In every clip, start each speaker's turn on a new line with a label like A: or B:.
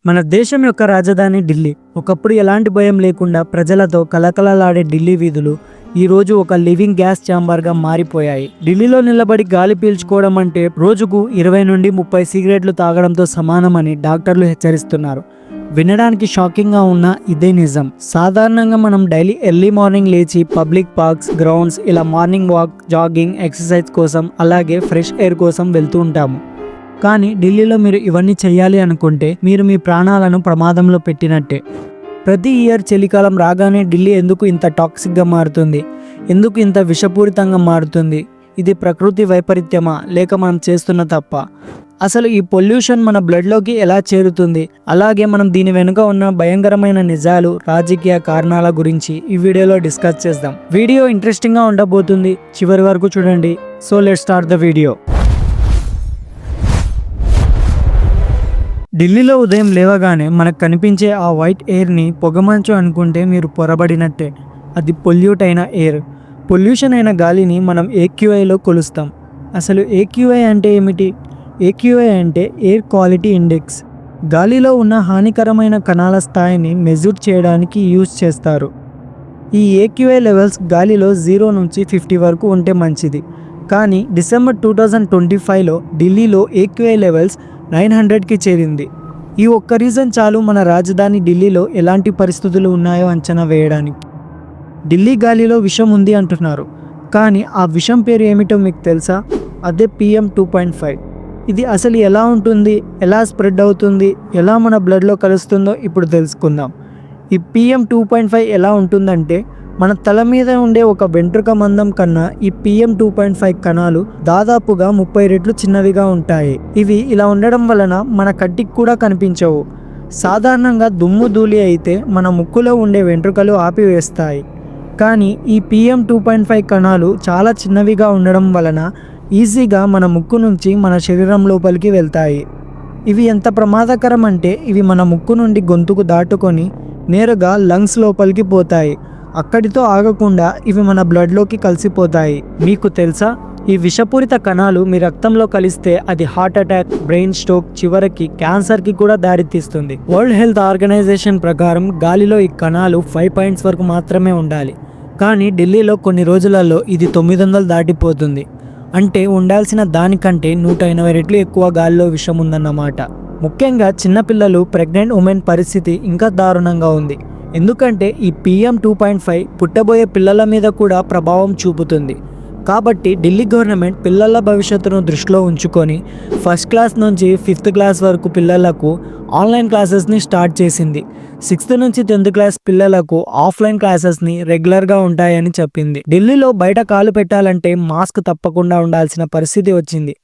A: మన దేశం యొక్క రాజధాని ఢిల్లీ. ఒకప్పుడు ఎలాంటి భయం లేకుండా ప్రజలతో కలకలలాడే ఢిల్లీ వీధులు ఈరోజు ఒక లివింగ్ గ్యాస్ ఛాంబర్గా మారిపోయాయి. ఢిల్లీలో నిలబడి గాలి పీల్చుకోవడం అంటే రోజుకు 20 నుండి 30 సిగరెట్లు తాగడంతో సమానమని డాక్టర్లు హెచ్చరిస్తున్నారు. వినడానికి షాకింగ్గా ఉన్న ఇదే నిజం. సాధారణంగా మనం డైలీ ఎర్లీ మార్నింగ్ లేచి పబ్లిక్ పార్క్స్, గ్రౌండ్స్ ఇలా మార్నింగ్ వాక్, జాగింగ్, ఎక్సర్సైజ్ కోసం అలాగే ఫ్రెష్ ఎయిర్ కోసం వెళ్తూ ఉంటాము. కానీ ఢిల్లీలో మీరు ఇవన్నీ చేయాలి అనుకుంటే మీరు మీ ప్రాణాలను ప్రమాదంలో పెట్టినట్టే. ప్రతి ఇయర్ చలికాలం రాగానే ఢిల్లీ ఎందుకు ఇంత టాక్సిక్గా మారుతుంది? ఎందుకు ఇంత విషపూరితంగా మారుతుంది? ఇది ప్రకృతి వైపరీత్యమా లేక మనం చేస్తున్న తప్ప? అసలు ఈ పొల్యూషన్ మన బ్లడ్లోకి ఎలా చేరుతుంది? అలాగే మనం దీని వెనుక ఉన్న భయంకరమైన నిజాలు, రాజకీయ కారణాల గురించి ఈ వీడియోలో డిస్కస్ చేద్దాం. వీడియో ఇంట్రెస్టింగ్గా ఉండబోతుంది, చివరి వరకు చూడండి. So let's start the video. ఢిల్లీలో ఉదయం లేవగానే మనకు కనిపించే ఆ వైట్ ఎయిర్ని పొగమంచు అనుకుంటే మీరు పొరబడినట్టే. అది పొల్యూట్ అయిన ఎయిర్. పొల్యూషన్ అయిన గాలిని మనం ఏక్యూఐలో కొలుస్తాం. అసలు ఏక్యూఐ అంటే ఏమిటి? ఏక్యూఐ అంటే ఎయిర్ క్వాలిటీ ఇండెక్స్. గాలిలో ఉన్న హానికరమైన కణాల స్థాయిని మెజూర్ చేయడానికి యూజ్ చేస్తారు. ఈ ఏక్యూఐ లెవెల్స్ గాలిలో 0 నుంచి 50 వరకు ఉంటే మంచిది. కానీ డిసెంబర్ 2025లో ఢిల్లీలో ఏక్యూఐ లెవెల్స్ 900కి చేరింది. ఈ ఒక్క రీజన్ చాలు మన రాజధాని ఢిల్లీలో ఎలాంటి పరిస్థితులు ఉన్నాయో అంచనా వేయడానికి. ఢిల్లీ గాలిలో విషం ఉంది అంటున్నారు, కానీ ఆ విషం పేరు ఏమిటో మీకు తెలుసా? అదే PM 2.5. ఇది అసలు ఎలా ఉంటుంది, ఎలా స్ప్రెడ్ అవుతుంది, ఎలా మన బ్లడ్లో కలుస్తుందో ఇప్పుడు తెలుసుకుందాం. ఈ PM 2.5 ఎలా ఉంటుందంటే, మన తల మీద ఉండే ఒక వెంట్రుక మందం కన్నా ఈ PM 2.5 కణాలు దాదాపుగా 30 రెట్లు చిన్నవిగా ఉంటాయి. ఇవి ఇలా ఉండడం వలన మన కంటికి కూడా కనిపించవు. సాధారణంగా దుమ్ము ధూళి అయితే మన ముక్కులో ఉండే వెంట్రుకలు ఆపివేస్తాయి. కానీ ఈ PM 2.5 కణాలు చాలా చిన్నవిగా ఉండడం వలన ఈజీగా మన ముక్కు నుంచి మన శరీరం లోపలికి వెళ్తాయి. ఇవి ఎంత ప్రమాదకరం అంటే ఇవి మన ముక్కు నుండి గొంతుకు దాటుకొని నేరుగా లంగ్స్ లోపలికి పోతాయి. అక్కడితో ఆగకుండా ఇవి మన బ్లడ్లోకి కలిసిపోతాయి. మీకు తెలుసా, ఈ విషపూరిత కణాలు మీ రక్తంలో కలిస్తే అది హార్ట్ అటాక్, బ్రెయిన్ స్ట్రోక్, చివరికి క్యాన్సర్కి కూడా దారితీస్తుంది. వరల్డ్ హెల్త్ ఆర్గనైజేషన్ ప్రకారం గాలిలో ఈ కణాలు 5 పాయింట్స్ వరకు మాత్రమే ఉండాలి. కానీ ఢిల్లీలో కొన్ని రోజులలో ఇది 900 దాటిపోతుంది. అంటే ఉండాల్సిన దానికంటే 180 రెట్లు ఎక్కువ గాలిలో విషం ఉందన్నమాట. ముఖ్యంగా చిన్నపిల్లలు, ప్రెగ్నెంట్ ఉమెన్ పరిస్థితి ఇంకా దారుణంగా ఉంది. ఎందుకంటే ఈ PM 2.5 పుట్టబోయే పిల్లల మీద కూడా ప్రభావం చూపుతుంది. కాబట్టి ఢిల్లీ గవర్నమెంట్ పిల్లల భవిష్యత్తును దృష్టిలో ఉంచుకొని 1st క్లాస్ నుంచి 5th క్లాస్ వరకు పిల్లలకు ఆన్లైన్ క్లాసెస్ని స్టార్ట్ చేసింది. 6th నుంచి 10th క్లాస్ పిల్లలకు ఆఫ్లైన్ క్లాసెస్ని రెగ్యులర్గా ఉంటాయని చెప్పింది. ఢిల్లీలో బయట కాలు పెట్టాలంటే మాస్క్ తప్పకుండా ఉండాల్సిన పరిస్థితి వచ్చింది.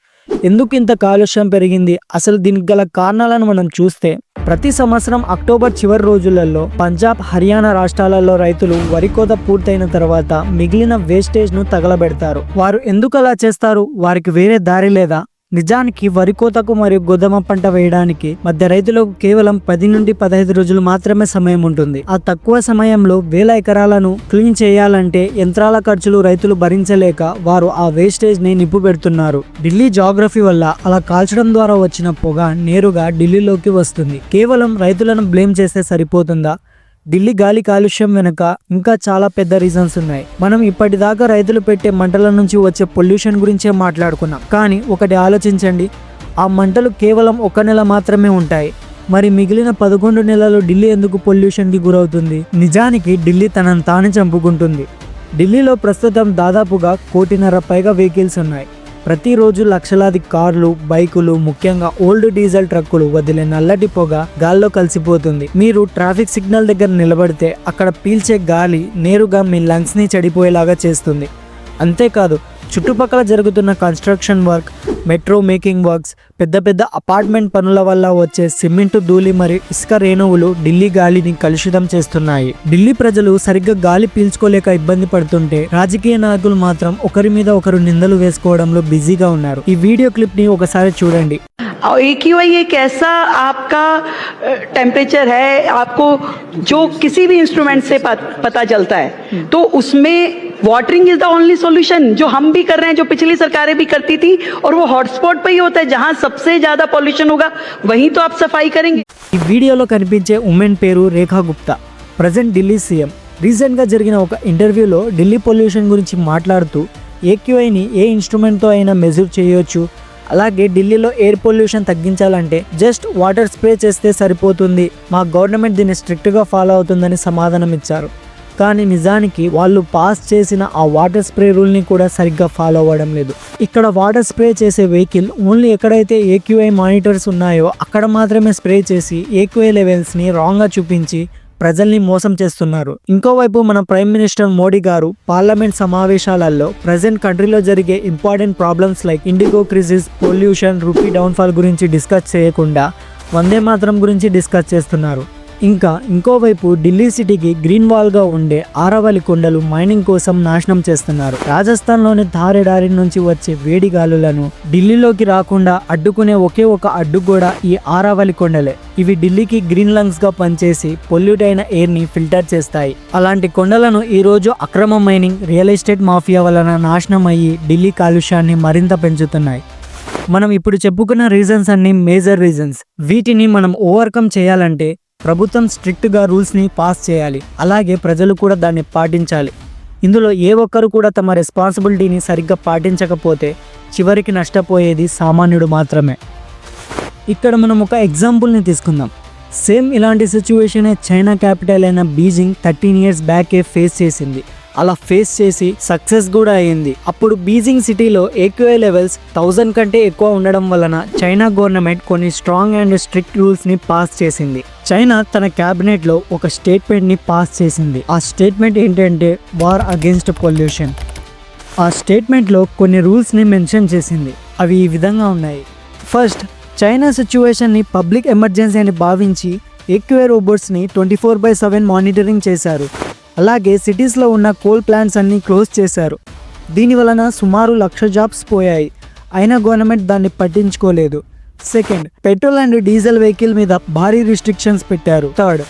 A: ఎందుకు ఇంత కాలుష్యం పెరిగింది? అసలు దీనికి గల కారణాలను మనం చూస్తే, ప్రతి సంవత్సరం అక్టోబర్ చివరి రోజులలో పంజాబ్, హర్యానా రాష్ట్రాలలో రైతులు వరి కోత పూర్తయిన తర్వాత మిగిలిన వేస్టేజ్ను తగలబెడతారు. వారు ఎందుకు అలా చేస్తారు? వారికి వేరే దారి లేదా? నిజానికి వరి కోతకు మరియు గోధుమ పంట వేయడానికి మధ్య రైతులకు కేవలం 10 నుండి 15 రోజులు మాత్రమే సమయం ఉంటుంది. ఆ తక్కువ సమయంలో 1000 ఎకరాలను క్లీన్ చేయాలంటే యంత్రాల ఖర్చులు రైతులు భరించలేక వారు ఆ వేస్టేజ్ని నిప్పు పెడుతున్నారు. ఢిల్లీ జాగ్రఫీ వల్ల అలా కాల్చడం ద్వారా వచ్చిన పొగ నేరుగా ఢిల్లీలోకి వస్తుంది. కేవలం రైతులను బ్లేమ్ చేస్తే సరిపోతుందా? ఢిల్లీ గాలి కాలుష్యం వెనుక ఇంకా చాలా పెద్ద రీజన్స్ ఉన్నాయి. మనం ఇప్పటిదాకా రైతులు పెట్టే మంటల నుంచి వచ్చే పొల్యూషన్ గురించే మాట్లాడుకున్నాం. కానీ ఒకటి ఆలోచించండి, ఆ మంటలు కేవలం 1 నెల మాత్రమే ఉంటాయి. మరి మిగిలిన 11 నెలలు ఢిల్లీ ఎందుకు పొల్యూషన్కి గురవుతుంది? నిజానికి ఢిల్లీ తనను తాను చంపుకుంటుంది. ఢిల్లీలో ప్రస్తుతం దాదాపుగా 1.5 కోటి పైగా వెహికల్స్ ఉన్నాయి. ప్రతిరోజు లక్షలాది కార్లు, బైకులు, ముఖ్యంగా ఓల్డ్ డీజిల్ ట్రక్కులు వదిలే నల్లటి పొగ గాల్లో కలిసిపోతుంది. మీరు ట్రాఫిక్ సిగ్నల్ దగ్గర నిలబడితే అక్కడ పీల్చే గాలి నేరుగా మీ లంగ్స్ని చెడిపోయేలాగా చేస్తుంది. అంతేకాదు, చుట్టుపక్కల జరుగుతున్న construction work, metro making works, పెద్ద పెద్ద అపార్ట్మెంట్ పనుల వల్ల వచ్చే సిమెంటు ధూళి మరియు ఇసుక రేణువులు ఢిల్లీ గాలిని కలుషితం చేస్తున్నాయి. ఢిల్లీ ప్రజలు సరిగ్గా గాలి పీల్చుకోలేక ఇబ్బంది పడుతుంటే రాజకీయ నాయకులు మాత్రం ఒకరి మీద ఒకరు నిందలు వేసుకోవడంలో బిజీగా ఉన్నారు. ఈ వీడియో క్లిప్ ని ఒకసారి చూడండి.
B: AQI एक ऐसा आपका टेम्परेचर है, आपको जो किसी भी इंस्ट्रूमेंट से पता चलता है, तो उसमें watering is the only solution जो हम भी भी कर रहे हैं जो पिछली सरकारें भी करती थी, और वो हॉटस्पॉट पे ही होता है, जहां सबसे ज्यादा पॉल्यूशन होगा वहीं तो आप सफाई करेंगे।
A: ఈ వీడియోలో కనిపించే ఉమెన్ పేరు రేఖా గుప్తా, ప్రజెంట్ ఢిల్లీ సీఎం. రీసెంట్గా జరిగిన ఒక ఇంటర్వ్యూలో ఢిల్లీ పొల్యూషన్ గురించి మాట్లాడుతూ ఏక్యూఐని ఏ ఇన్స్ట్రుమెంట్తో అయినా మెజర్ చేయొచ్చు, అలాగే ఢిల్లీలో ఎయిర్ పొల్యూషన్ తగ్గించాలంటే జస్ట్ వాటర్ స్ప్రే చేస్తే సరిపోతుంది, మా గవర్నమెంట్ దీన్ని స్ట్రిక్ట్గా ఫాలో అవుతుందని సమాధానం ఇచ్చారు. కానీ నిజానికి వాళ్ళు పాస్ చేసిన ఆ వాటర్ స్ప్రే రూల్ని కూడా సరిగ్గా ఫాలో అవ్వడం లేదు. ఇక్కడ వాటర్ స్ప్రే చేసే వెహికల్ ఓన్లీ ఎక్కడైతే ఏక్యూఐ మానిటర్స్ ఉన్నాయో అక్కడ మాత్రమే స్ప్రే చేసి ఏక్యూఐ లెవెల్స్ని రాంగ్గా చూపించి ప్రజల్ని మోసం చేస్తున్నారు. ఇంకోవైపు మన ప్రైమ్ మినిస్టర్ మోడీ గారు పార్లమెంట్ సమావేశాలలో ప్రజెంట్ కంట్రీలో జరిగే important problems like IndiGo crisis, pollution, rupee downfall గురించి డిస్కస్ చేయకుండా వందే మాతరం గురించి డిస్కస్ చేస్తున్నారు. ఇంకా ఇంకోవైపు ఢిల్లీ సిటీకి గ్రీన్ వాల్గా ఉండే ఆరావళి కొండలు మైనింగ్ కోసం నాశనం చేస్తున్నారు. రాజస్థాన్లోని ధారెడారి నుంచి వచ్చే వేడి గాలులను ఢిల్లీలోకి రాకుండా అడ్డుకునే ఒకే ఒక అడ్డుగోడ ఈ ఆరావళి కొండలే. ఇవి ఢిల్లీకి గ్రీన్ లంగ్స్గా పనిచేసి పొల్యూట్ అయిన ఎయిర్ని ఫిల్టర్ చేస్తాయి. అలాంటి కొండలను ఈరోజు అక్రమ మైనింగ్, రియల్ ఎస్టేట్ మాఫియా వలన నాశనం అయ్యి ఢిల్లీ కాలుష్యాన్ని మరింత పెంచుతున్నాయి. మనం ఇప్పుడు చెప్పుకున్న రీజన్స్ అన్ని మేజర్ రీజన్స్. వీటిని మనం ఓవర్కమ్ చేయాలంటే ప్రభుత్వం స్ట్రిక్ట్గా రూల్స్ని పాస్ చేయాలి, అలాగే ప్రజలు కూడా దాన్ని పాటించాలి. ఇందులో ఏ ఒక్కరు కూడా తమ రెస్పాన్సిబిలిటీని సరిగ్గా పాటించకపోతే చివరికి నష్టపోయేది సామాన్యుడు మాత్రమే. ఇక్కడ మనం ఒక ఎగ్జాంపుల్ని తీసుకుందాం. సేమ్ ఇలాంటి సిచ్యువేషనే చైనా క్యాపిటల్ అయిన బీజింగ్ 13 years బ్యాకే ఫేస్ చేసింది. అలా ఫేస్ చేసి సక్సెస్ కూడా అయ్యింది. అప్పుడు బీజింగ్ సిటీలో ఏక్యూఐ లెవెల్స్ 1000 కంటే ఎక్కువ ఉండడం వలన చైనా గవర్నమెంట్ కొన్ని స్ట్రాంగ్ అండ్ స్ట్రిక్ట్ రూల్స్ని పాస్ చేసింది. చైనా తన క్యాబినెట్లో ఒక స్టేట్మెంట్ని పాస్ చేసింది. ఆ స్టేట్మెంట్ ఏంటంటే వార్ అగేన్స్ట్ పొల్యూషన్. ఆ స్టేట్మెంట్లో కొన్ని రూల్స్ని మెన్షన్ చేసింది. అవి ఈ విధంగా ఉన్నాయి. ఫస్ట్, చైనా సిచ్యువేషన్ని పబ్లిక్ ఎమర్జెన్సీ అని భావించి ఏక్యూఐ రోబోట్స్ని 24/7 మానిటరింగ్ చేశారు. అలాగే సిటీస్లో ఉన్న కోల్ ప్లాంట్స్ అన్నీ క్లోజ్ చేశారు. దీని వలన సుమారు 1,00,000 జాబ్స్ పోయాయి. అయినా గవర్నమెంట్ దాన్ని పట్టించుకోలేదు. Second, petrol and diesel vehicle మీద భారీ రిస్ట్రిక్షన్స్ పెట్టారు. థర్డ్,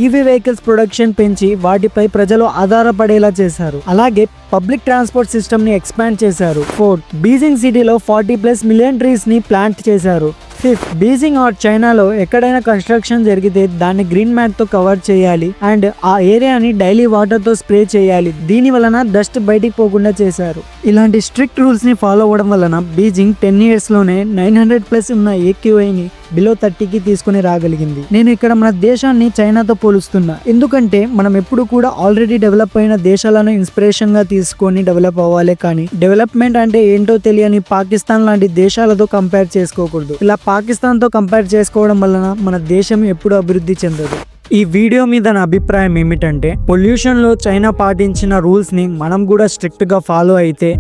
A: ఈవీ వెహికల్స్ ప్రొడక్షన్ పెంచి వాటిపై ప్రజలు ఆధారపడేలా చేశారు. అలాగే పబ్లిక్ ట్రాన్స్పోర్ట్ సిస్టమ్ని ఎక్స్పాండ్ చేశారు. ఫోర్త్, బీజింగ్ సిటీలో 40+ మిలియన్ ట్రీస్ని ప్లాంట్ చేశారు. ఫిఫ్త్, బీజింగ్ ఆర్ చైనాలో ఎక్కడైనా కన్స్ట్రక్షన్ జరిగితే దాన్ని గ్రీన్ మ్యాట్తో కవర్ చేయాలి అండ్ ఆ ఏరియాని డైలీ వాటర్తో స్ప్రే చేయాలి. దీని వలన డస్ట్ బయటికి పోకుండా చేశారు. ఇలాంటి స్ట్రిక్ట్ రూల్స్ని ఫాలో అవ్వడం వలన బీజింగ్ 10 yearsలోనే 900+ ఉన్న ఏక్యూఐని బిలో 30కి తీసుకుని రాగలిగింది. నేను ఇక్కడ మన దేశాన్ని చైనాతో పోలుస్తున్నా, ఎందుకంటే మనం ఎప్పుడు కూడా ఆల్రెడీ డెవలప్ అయిన దేశాలను ఇన్స్పిరేషన్గా తీసుకొని డెవలప్ అవ్వాలి. కానీ డెవలప్మెంట్ అంటే ఏంటో తెలియని పాకిస్తాన్ లాంటి దేశాలతో కంపేర్ చేసుకోకూడదు. ఇలా పాకిస్తాన్తో కంపేర్ చేసుకోవడం వలన మన దేశం ఎప్పుడు అభివృద్ధి చెందదు. ఈ వీడియో మీద నా అభిప్రాయం ఏమిటంటే, పొల్యూషన్లో చైనా పాటించిన రూల్స్ని మనం కూడా స్ట్రిక్ట్గా ఫాలో అయితే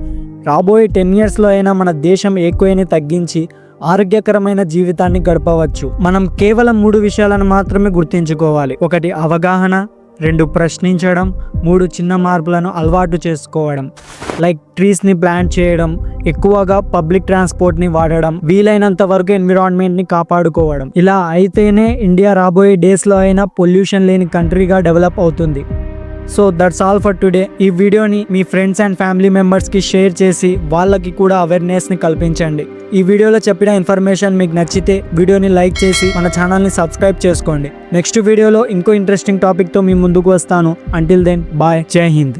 A: రాబోయే 10 yearsలో అయినా మన దేశం ఏక్యూఐని తగ్గించి ఆరోగ్యకరమైన జీవితాన్ని గడపవచ్చు. మనం కేవలం 3 విషయాలను మాత్రమే గుర్తుంచుకోవాలి. 1, అవగాహన. 2, ప్రశ్నించడం. 3, చిన్న మార్పులను అలవాటు చేసుకోవడం. లైక్ ట్రీస్ని ప్లాంట్ చేయడం, ఎక్కువగా పబ్లిక్ ట్రాన్స్పోర్ట్ని వాడడం, వీలైనంత వరకు ఎన్విరాన్మెంట్ని కాపాడుకోవడం. ఇలా అయితేనే ఇండియా రాబోయే డేస్లో అయినా పొల్యూషన్ లేని కంట్రీగా డెవలప్ అవుతుంది. So that's all for today. ఈ వీడియోని మీ ఫ్రెండ్స్ అండ్ ఫ్యామిలీ మెంబర్స్కి షేర్ చేసి వాళ్ళకి కూడా అవేర్నెస్ని కల్పించండి. ఈ వీడియోలో చెప్పిన ఇన్ఫర్మేషన్ మీకు నచ్చితే వీడియోని లైక్ చేసి మన ఛానల్ని సబ్స్క్రైబ్ చేసుకోండి. నెక్స్ట్ వీడియోలో ఇంకో ఇంట్రెస్టింగ్ టాపిక్తో మీ ముందుకు వస్తాను. అంటిల్ దెన్ బాయ్, జై హింద్.